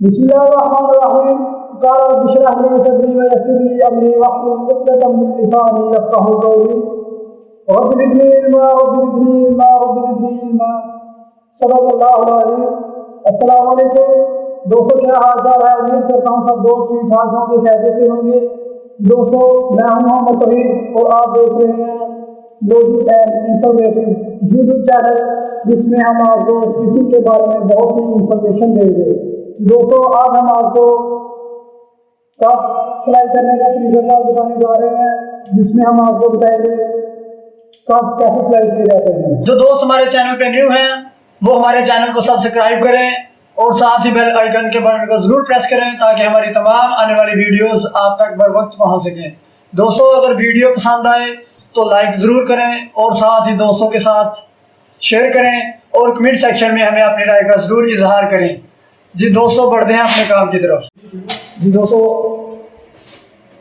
बिस्मिल्लाहिर्रहमानिर्रहीम। क़ाल रब्बि इश्रह ली सदरी व यस्सिर ली अमरी वहलुल उक़दतम मिन लिसानी यफ़क़हू क़ौली। Rabbi ज़िदनी इल्मा rabbi ज़िदनी इल्मा rabbi ज़िदनी इल्मा। सल्लल्लाहु अलैहि। अस्सलाम वालेकुम दोस्तों, क्या हाल चाल है? उम्मीद करता हूँ सब दोस्त ठीक ठाक होंगे, खैरियत से होंगे। दोस्तों, मैं हूँ मोहम्मद तौहीद और आप देख रहे हैं logic and informative YouTube channel, जिसमें हम आपको स्टिचिंग के बारे में बहुत सी इंफॉर्मेशन देंगे। दोस्तों, आज हम आपको कप सिलाई करने का तरीका बताने जा रहे हैं, जिसमें हम आपको बताएंगे कप कैसे सिलाई किए जाते हैं। जो दोस्त हमारे चैनल पे न्यू हैं वो हमारे चैनल को सब्सक्राइब करें और साथ ही बेल आइकन के बटन को जरूर प्रेस करें ताकि हमारी तमाम आने वाली वीडियोस आप तक बर वक्त पहुंच सकें। दोस्तों, अगर वीडियो पसंद आए तो लाइक ज़रूर करें और साथ ही दोस्तों के साथ शेयर करें और कमेंट सेक्शन में हमें अपनी राय का ज़रूर इजहार करें। जी दोस्तों, बढ़ते हैं अपने काम की तरफ। जी दोस्तों,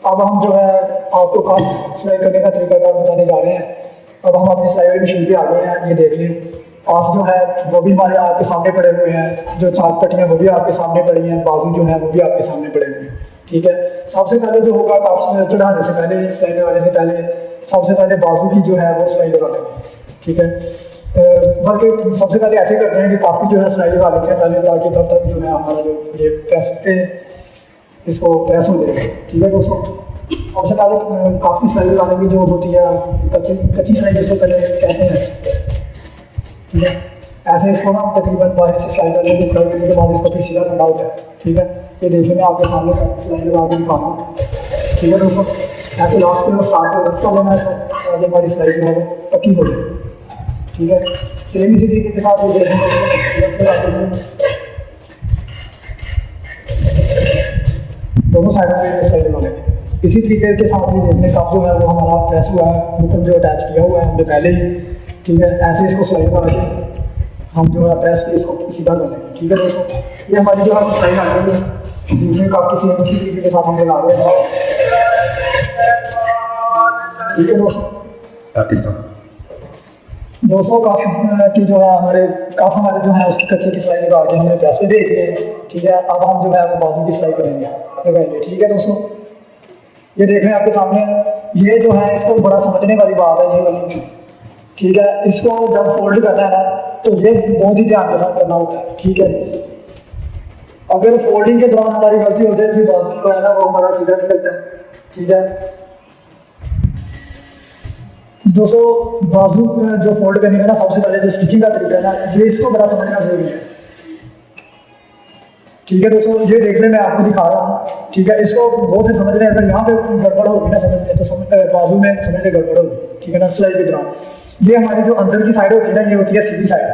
अब हम जो है आपको कप सिलाई करने का तरीका बताने जा रहे हैं। अब हम अपनी सिलाई वाली मशीन पे आ गए हैं। ये देख लें, आप जो है वो भी हमारे आपके सामने पड़े हुए हैं, जो चार पट्टियाँ वो भी आपके सामने पड़ी हैं, बाजू जो है वो भी आपके सामने पड़े हुए हैं। ठीक है, सबसे पहले जो होगा कप चढ़ाने से पहले, सिलाई लगाने से पहले सबसे पहले बाजू की जो है वो सिलाई लगा देंगे। ठीक है, बल्कि सबसे पहले ऐसे करते हैं कि कप की जो है सिलाई लगा लेते हैं पहले, ताकि तब तक जो है हमारा जो ये प्रेस पे इसको प्रेस हो जाएगा। ठीक है दोस्तों, सबसे पहले कप की सिलाई लगाने की जो होती है कच्ची सिलाई जिसको पहले कहते हैं। ठीक है, ऐसे इसको ना तकरीबन बाहर से सिलाई कर लेंगे। सिलाई करने के बाद इसको फिर सीधा करना होता है। ठीक है, ये देखिए मैं आपके सामने सिलाई लगा के दिखा रहा हूँ। ठीक है दोस्तों, ऐसे लास्ट पे स्टार्ट हो रहा लेना है, आगे हमारी सिलाई जो है वो पक्की हो जाए। ठीक है, सेम इसी तरीके के साथ वो दोनों साइड पे सिलाई लगा लेंगे। इसी तरीके के साथ ही देखने कप जो है वो हमारा प्रेस हुआ है, बुकन जो अटैच किया हुआ है हमने पहले ही। ठीक है, ऐसे इसको सिलाई लगा के हम जो है प्रेस पे इसको सीधा कर लेंगे। ठीक है दोस्तों, ये हमारी जो है सिलाई लगा देंगे। दूसरे कप किसी इसी तरीके के साथ हम लगा रहे हैं। ठीक है दोस्तों, कप की जो है हमारे जो है उसकी कच्चे की सिलाई लगा के हमने प्रेस पे दे दिए। ठीक है, अब हम जो है वो बाजू की सिलाई करेंगे, लगाएंगे। ठीक है दोस्तों, ये देख रहे हैं आपके सामने, ये जो है इसको बड़ा समझने वाली बात है ये वाली। ठीक है, इसको जब फोल्ड करना है ना तो ये बहुत ही ध्यान के साथ करना होता है। ठीक है, अगर फोल्डिंग के दौरान हमारी गलती हो जाए तो बाजू जो है ना वो हमारा सीधा निकलता है। ठीक है दोस्तों, बाजू जो फोल्ड करने का ना सबसे पहले जो स्टिचिंग का तरीका है ना, ये इसको बड़ा समझना जरूरी है। ठीक है दोस्तों, ये देखने में आपको दिखा रहा हूँ। ठीक है, इसको बहुत से समझ रहे हैं, अगर यहाँ पे गड़बड़ होगी ना समझ तो बाजू में समझ के गड़बड़ होगी। ठीक है ना, सिलाई के दौरान ये हमारी जो अंदर की साइड होती है ना, ये होती है सीधी साइड।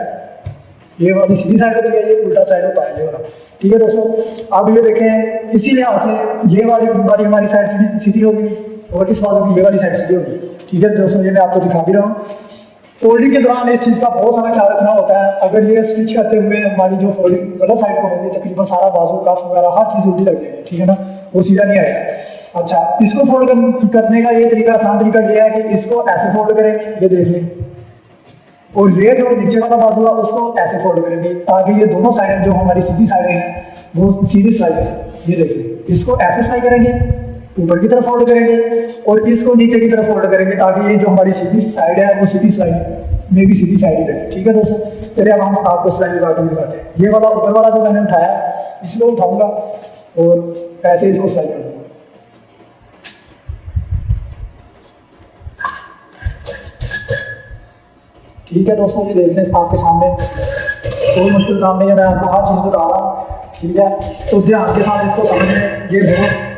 ये वाली सीधी साइड होती है, ये उल्टा साइड होता है ये वाला। ठीक है दोस्तों, अब ये देखें, इसी लिहाज से ये वाली हमारी साइड सीधी होगी और इस बाजू की ये वाली साइड सीधी होगी। ठीक है दोस्तों, ये मैं आपको दिखा भी रहा हूँ। फोल्डिंग के दौरान इस चीज़ का बहुत सारा ख्याल रखना होता है। अगर ये स्टिच करते हुए हमारी जो फोल्डिंग गलत साइड को होगी, तकरीबन सारा बाजू कफ वगैरह हर चीज़ उल्टी लग जाएगी। ठीक है ना, वो सीधा नहीं आएगा। अच्छा, इसको फोल्ड करने का ये तरीका, आसान तरीका ये है कि इसको ऐसे फोल्ड करेंगे, ये देख लें, और ये जो नीचे वाला बाजू है उसको ऐसे फोल्ड करेंगे ताकि ये दोनों साइडें जो हमारी सीधी साइडें हैं वो सीधी साइड है। ये देख लें, इसको ऐसे सिलाई करेंगे, ऊपर की तरफ फोल्ड करेंगे और इसको नीचे की तरफ फोल्ड करेंगे ताकि ये जो हमारी सीधी साइड है वो सीधी साइड में भी सीधी साइड ही रहे। ठीक है दोस्तों, चलिए अब हम आपको सिलाई लगा के दिखाते हैं। ये वाला ऊपर वाला जो मैंने उठाया इसको उठाऊंगा और ऐसे इसको सिलाई कर दूंगा। ठीक है दोस्तों, ये देख लें आपके सामने, कोई मुश्किल काम नहीं है, मैं आपको हर चीज़ बता रहा हूँ। ठीक है, तो ध्यान के साथ इसको समझें। ये बहुत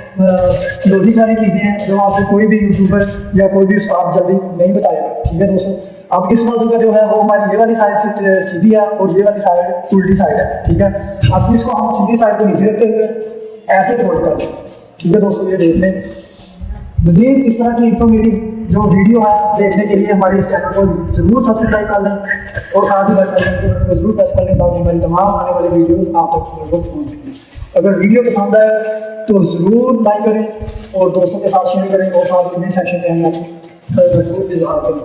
लॉजिक वाली चीज़ें हैं जो आपको कोई भी यूट्यूबर या कोई भी उस्ताद जल्दी नहीं बताएगा। ठीक है दोस्तों, अब इस बाजू का जो है वो हमारी ये वाली साइड सीधी है और ये वाली साइड उल्टी साइड है। ठीक है, अब इसको हम सीधी साइड को नीचे रखते हुए ऐसे फोल्ड कर दें। ठीक है दोस्तों, ये देख लें। मज़ीद इस तरह की इंफॉर्मेटिव जो वीडियो है देखने के लिए हमारे इस चैनल को जरूर सब्सक्राइब कर लें और साथ ही बेल आइकन को जरूर प्रेस कर लें ताकि हमारी तमाम आने वाली वीडियोस आप तक वक्त पहुंच सकें। अगर वीडियो पसंद आए तो ज़रूर लाइक करें और दोस्तों के साथ शेयर करें और साथ कमेंट सेक्शन में हमें जरूर इज़हार करें।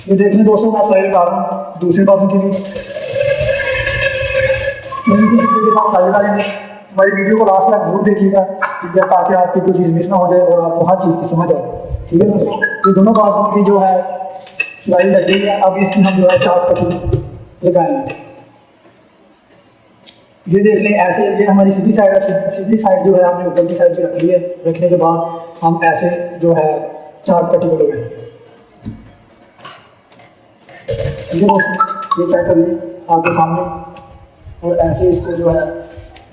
ये देखने दोस्तों, मैं सिलाई लगा रहा हूँ दूसरे बाजू के लिए, के साथ सिलाई लगा लेंगे। हमारी वीडियो को लास्ट तक जरूर देखिएगा, ठीक है, ताकि आपकी कोई चीज़ मिस ना हो जाए और आपको हर चीज़ की समझ आ जाए। ठीक है दोस्तों, ये दोनों बाजू की जो है सिलाई लग गई है। अब इसकी हम जो है 4 पट्टी लगाएंगे। ये देख लें ऐसे, ये हमारी सीधी साइड है। सीधी साइड जो है हमने ऊपर की साइड से रख ली है। रखने के बाद हम ऐसे जो है 4 पट्टी को लगाएंगे। ठीक है दोस्तों, ये चेक कर लीजिए आपके सामने, और ऐसे इसको जो है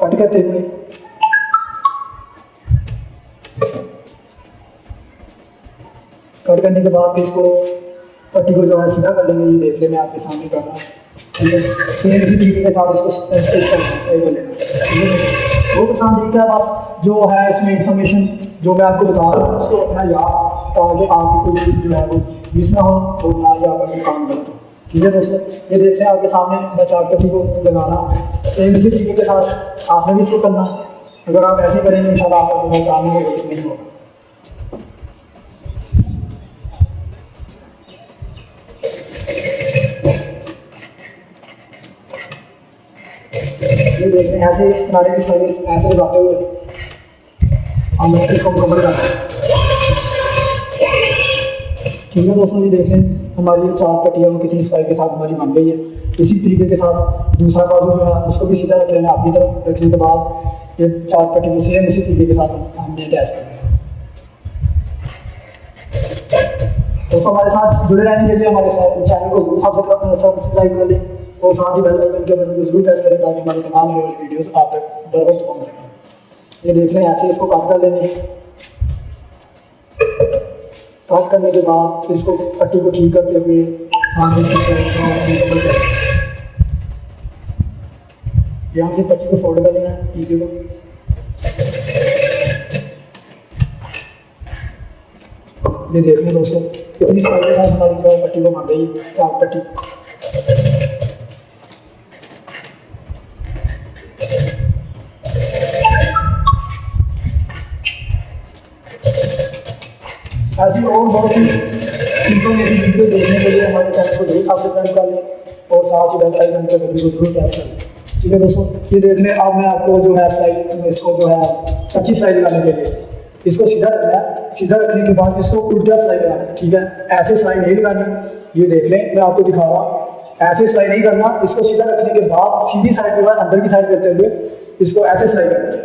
कट करते हुए कट करने के बाद इसको पट्टी को जो है सीधा कर लेंगे। ये देख ले, मैं आपके सामने कर रहा हूँ। ठीक है, सेम इसी तरीके के साथ इसको स्टिच करना है, सही कर लेना। ठीक है, बहुत आसान तरीका है। बस जो है इसमें इंफॉर्मेशन जो मैं आपको बता रहा हूँ उसको रखना याद, ताकि आपकी कोई चीज़ जो है वो मिस ना हो और ना ही आपका काम गलत हो। ठीक है दोस्तों, ये देख लें आपके सामने मैं 4 पट्टी को लगाना। सेम इसी तरीके के साथ आपने भी इसको करना। अगर आप ऐसे करेंगे इंशाल्लाह आपका जो है काम में गलत नहीं होगा। ये देख लें ऐसे किनारे की सर्विस ऐसे लगाते हुए हम इसको मुकम्मल करते हैं। ठीक है दोस्तों, ये देखें हमारी जो 4 पट्टियाँ वो कितनी सफाई के साथ हमारी बन गई है। इसी तरीके के साथ दूसरा बाजू जो है उसको भी सीधा रख लेना। अपनी तरफ रखने के बाद ये 4 पट्टी को सेम इसी तरीके के साथ हमने अटैच कर दिया। दोस्तों, हमारे साथ जुड़े रहने के लिए हमारे साथ चैनल को जरूर सब्सक्राइब कर लें और साथ ही बेल आइकन के बटन को जरूर प्रेस करें, ताकि हमारी तमाम आने वाली वीडियोस आप तक बर वक्त पहुँच सकें। ये देख लें ऐसे इसको कट कर लेंगे। कट करने के बाद इसको पट्टी को ठीक करते हुए यहाँ से पट्टी को फोल्ड कर लेना है नीचे को। ये देख लें दोस्तों कितनी सफाई के साथ हमारी जो पट्टी को बन गई 4 पट्टी। ऐसी और बहुत सी इंफॉर्मेटिव वीडियो देखने के लिए हमारे चैनल को जरूर सब्सक्राइब कर लें और साथ ही बेल आइकन के बटन को जरूर प्रेस कर लें। ठीक है दोस्तों, ये देख लें। अब मैं आपको जो है सिलाई, इसको जो है अच्छी सिलाई लगाने के लिए इसको सीधा रखना है। सीधा रखने के बाद इसको उल्टा सिलाई लगाना है। ठीक है, ऐसे सिलाई नहीं लगानी। ये देख लें, मैं आपको दिखा रहा हूँ। ऐसे सिलाई नहीं करना, इसको सीधा रखने के बाद सीधी साइड के बाद अंदर की साइड करते हुए इसको ऐसे सिलाई करना है।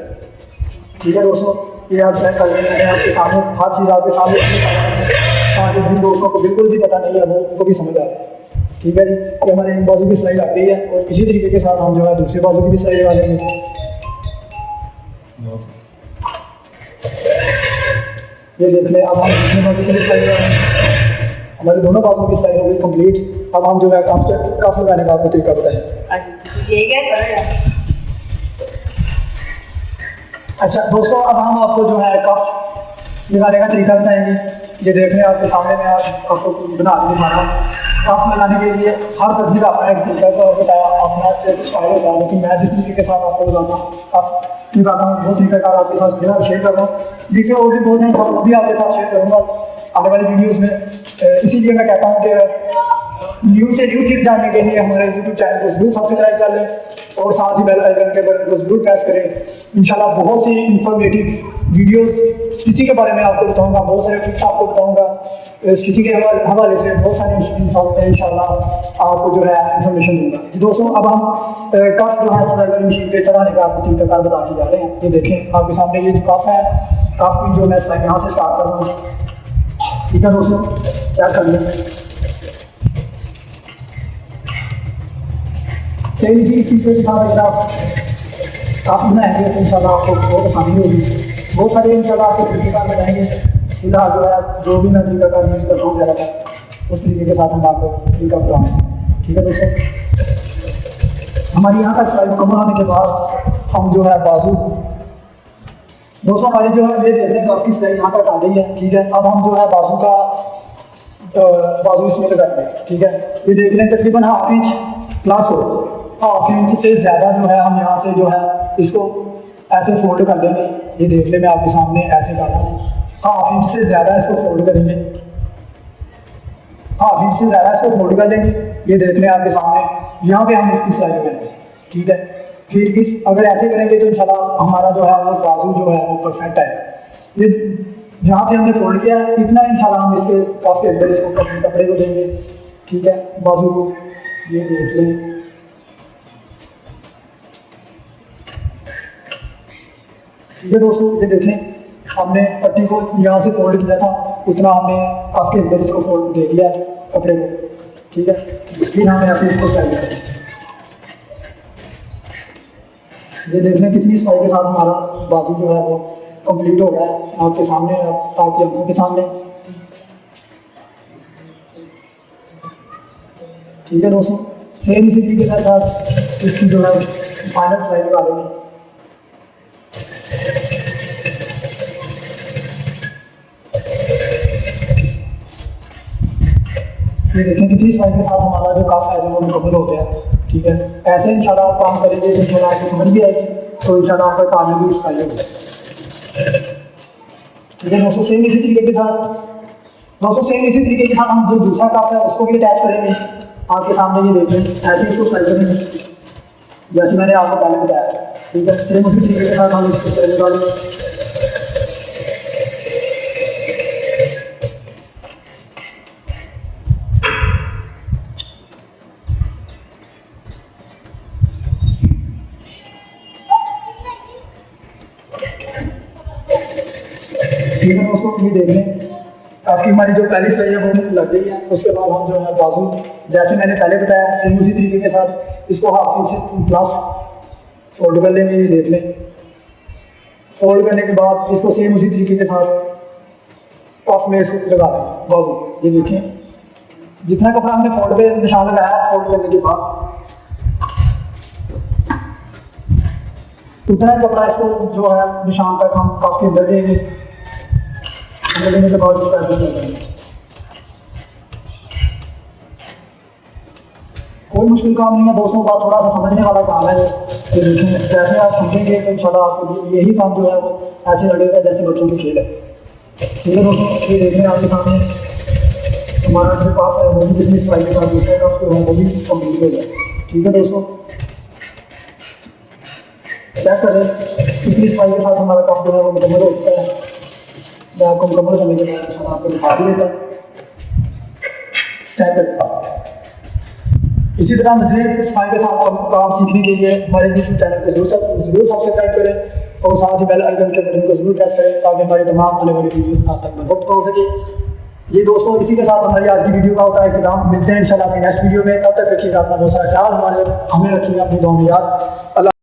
ठीक है दोस्तों, ये आप चेक कर लेंगे। मैंने आपके सामने हर चीज़ आपके सामने ताकि जिन दोस्तों को बिल्कुल भी पता नहीं है वो उनको भी समझ आ जाए। ठीक है जी, ये हमारे एक बाजू की सिलाई लग गई है और इसी तरीके के साथ हम जो है दूसरे बाजू की भी सिलाई लगा लेंगे। ये देख लें, अब हम दूसरे बाजू की भी सिलाई लगा लेंगे। हमारे दोनों बाजू की सिलाई हो गई कंप्लीट। अब हम जो है कफ लगाने का आपको तरीका बताएं। अच्छा दोस्तों, अब हम आपको जो है कफ लगाने का तरीका बताएंगे। ये देख लें आपके सामने मैं आपको बना के दिखा रहा हूँ। कफ लगाने के लिए हर तरह का अपना एक तरीका को बताया, अपना एक स्टाइल होता है, लेकिन मैं जिस तरीके के साथ आपको लगाता हूँ कफ लगाता हूँ वो तरीकाकार आपके साथ मेरा शेयर कर रहा हूँ। देखिए और भी बहुत हैं, वो भी आपके साथ शेयर करूँगा आने वाली वीडियोज़ में। इसीलिए मैं कहता हूँ कि न्यू से न्यू टिप जानने के लिए हमारे यूट्यूब चैनल को जरूर सब्सक्राइब कर लें और साथ ही बेल आइकन के बटन को जरूर प्रेस करें। इंशाल्लाह बहुत सी इंफॉर्मेटिव वीडियोस स्टिचिंग के बारे में आपको बताऊंगा, बहुत सारे टिप्स आपको बताऊंगा स्टिचिंग के हवाले से, बहुत सारी इंशाल्लाह आपको जो है इन्फॉर्मेशन दूंगा। दोस्तों, अब हम कफ जो है सिलाई वाली मशीन पे चलाने का आपको तरीकाकार बताने जा रहे हैं। ये देखें आपके सामने ये जो कफ है, कफ की जो मैं सिलाई यहाँ से स्टार्ट कर रहा हूँ। ठीक है दोस्तों, चेक कर लें। सही तरीके के साथ अगर आप काफ़ी बनाएंगे तो इंशाल्लाह आपको बहुत आसानी होगी। बहुत सारे इंशाल्लाह आपको तरीक़ेकार बताएंगे। फिलहाल जो है जो भी मैं तरीक़ाकार यूज़ करता हूँ ज़्यादातर उस तरीके के साथ हम आपको तरीका बताएंगे। ठीक है दोस्तों, हमारी यहाँ तक सिलाई मुकम्मल होने के बाद हम जो है बाजू, दोस्तों हमारी जो है ये देखने कफ की सिलाई यहाँ तक आ गई है। ठीक है, अब हम जो है बाजू का बाजू इसमें लगाएंगे। ठीक है, ये देख लें तकरीबन 1/2 इंच प्लस हो, 1/2 इंच से ज़्यादा जो है हम यहाँ से जो है इसको ऐसे फोल्ड कर देंगे। ये देख लें, मैं आपके सामने ऐसे कर रहा हूँ। 1/2 इंच से ज़्यादा इसको फोल्ड करेंगे, 1/2 इंच से ज़्यादा इसको फोल्ड कर लेंगे। ये देख लें आपके सामने, यहाँ पे हम इसकी सिलाई लगाएंगे। ठीक है, फिर इस अगर ऐसे करेंगे तो इंशाल्लाह हमारा जो है वो बाजू जो है वो परफेक्ट है। ये जहाँ से हमने फोल्ड किया है इतना इंशाल्लाह हम इसके काफ़ी अंदर इसको कपड़े को देंगे, ठीक है, बाजू को ये देख लें। ठीक है दोस्तों, ये देखें हमने पट्टी को यहाँ से फोल्ड किया था, उतना हमने काफ़ी अंदर इसको फोल्ड दे दिया है कपड़े को, ठीक है। फिर हमने ऐसे इसको स्टाइल किया, ये देख लें कितनी सफाई के साथ हमारा बाजू जो है वो कंप्लीट हो गया है आपके सामने, आपकी आंखों के सामने। ठीक है दोस्तों, सेम इसी तरीके के साथ इसकी जो है फाइनल साइज निकालेंगे। ये देखें कितनी सफाई के साथ हमारा जो काफ है वो मुकम्मल हो गया, ठीक है। ऐसे इंशाल्लाह आप काम करेंगे तो इंशाल्लाह आपको समझ भी आएगी, तो इंशाल्लाह आपका काम भी स्टाइल होगा। ठीक है दोस्तों, सेम इसी तरीके के साथ हम जो दूसरा काफ है उसको भी अटैच करेंगे आपके सामने। ये देखें ऐसे इसको स्टाइल करेंगे जैसे मैंने आपको पहले बताया, ठीक है। सेम उसी तरीके के साथ हम इसको स्टाइल निकालेंगे। ठीक है दोस्तों, ये देख लें काफ़ी हमारी जो पहली सही है वो लग गई है। उसके बाद हम जो है बाजू जैसे मैंने पहले बताया सेम उसी तरीके के साथ इसको हाफ इंच प्लस फोल्ड कर लेंगे। ये देख लें, फोल्ड करने के बाद इसको सेम उसी तरीके के साथ कफ में इसको लगा देंगे बाजू। ये देखें जितना कपड़ा हमने फोल्ड पे निशान लगाया फोल्ड करने के बाद उतना कपड़ा इसको जो है निशान तक हम काफ़ी अंदर देंगे। लेने के बाद इसका ऐसे करेंगे, कोई मुश्किल काम नहीं है दोस्तों, बात थोड़ा सा समझने वाला काम है। ये देखें जैसे आप समझेंगे तो इंशाल्लाह आपको यही काम जो है वो ऐसे लगेगा जैसे बच्चों की खेल है। ठीक है दोस्तों, ये देख लें आपके सामने हमारा जो काफ है वो भी कितनी सफाई के साथ दूसरा काफ जो है वो भी कम्प्लीट हो गया। ठीक है दोस्तों, चेक करें कितनी सफाई के साथ हमारा काफ जो है वो मुकम्मल हो चुका है। मैं आपको मुकम्मल करने के बाद इंशाल्लाह आपको दिखा भी देता हूँ, चेक करें। इसी तरह मज़ीद सफाई के साथ काम सीखने के लिए हमारे यूट्यूब चैनल को जरूर सब्सक्राइब करें और साथ ही बेल आइकन के बटन को जरूर प्रेस करें ताकि हमारी तमाम आने वाली वीडियोस आप तक वक्त पहुँच सके। ये दोस्तों इसी के साथ हमारी आज की वीडियो का होता है इख्तिताम। मिलते हैं इंशाल्लाह अपनी नेक्स्ट वीडियो में, तब तक रखिएगा अपना बहुत सारा ख्याल, हमें रखिएगा अपनी दुआ में याद। अल्लाह।